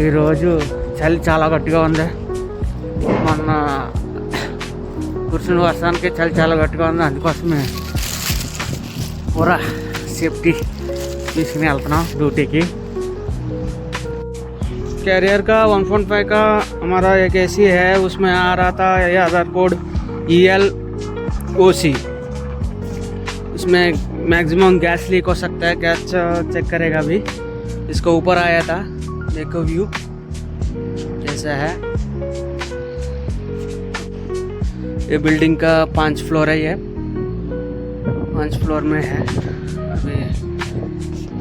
ఈరోజు చలి చాలా గట్టిగా ఉంది. మొన్న కూర్చుని వర్షానికి చలి చాలా గట్టిగా ఉంది. అందుకోసమే पूरा सेफ्टी తీసుకుని వెళ్తున్నాం ड्यूटी की। कैरियर का 1.5 का हमारा एक एसी है, उसमें आ रहा था ये आधार कोड ELOC। इसमें मैक्सिमम गैस लीक हो सकता है, गैस चेक करेगा अभी। इसको ऊपर आया था, देखो व्यू कैसा है। ये बिल्डिंग का 5 फ्लोर है, ये 5 फ्लोर में है। अभी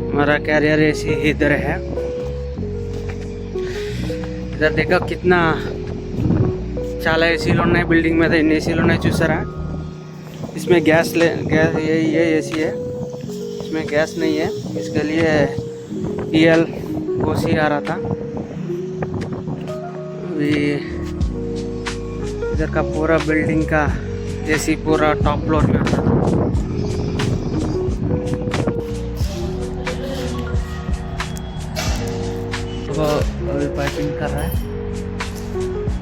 हमारा कैरियर एसी इधर है। इधर देखो कितना చాలా ఏసీలు ఉన్నాయి బిల్డింగ్ మీద, ఎన్ని ఏసీలు ఉన్నాయి చూసారా। इसमें गैस ये एसी है, इसमें गैस नहीं है, इसके लिए ELOC आ रहा था। अभी इधर का पूरा बिल्डिंग का एसी पूरा टॉप फ्लोर में आता था। तो अभी पाइपिंग कर रहा है,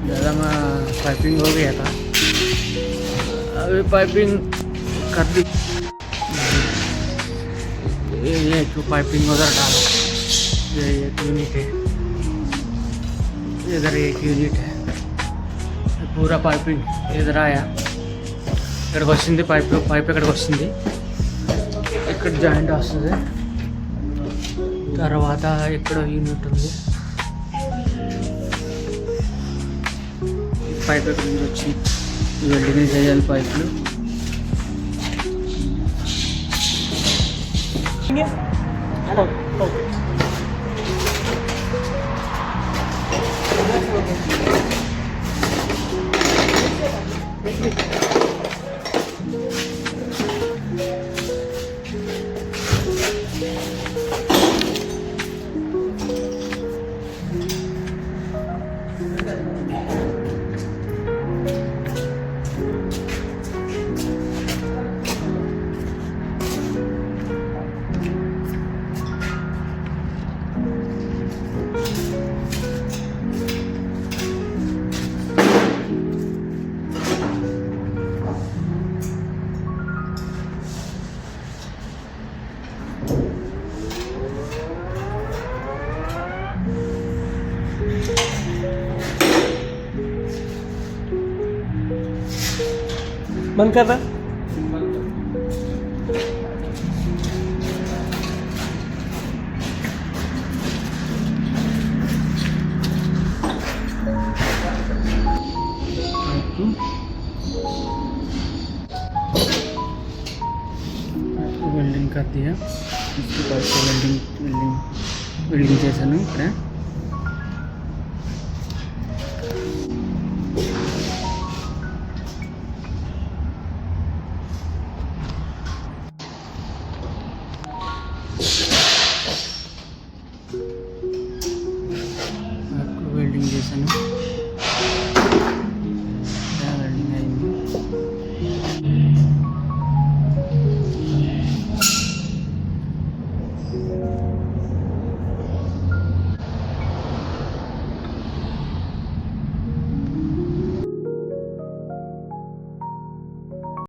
ज़्यादा में पाइपिंग हो गया था, अभी पाइपिंग कर दी। ये जो पाइपिंग उधर डालो, ये एक यूनिट है, इधर एक यूनिट है। पूरा पाइपिंग इधर आया, ఇక్కడికి వచ్చింది పైప్ ఇక్కడికి వచ్చింది, ఇక్కడ జాయింట్ వస్తుంది। తర్వాత ఇక్కడ యూనిట్ ఉంది, పైప్ ఇక్కడ నుంచి వచ్చి వెల్డింగ్ చేయాలి పైపులు। बंद कर रहा वेल्डिंग कर दिया, इसके बाद वेल्डिंग చేశాను ఇక్కడ।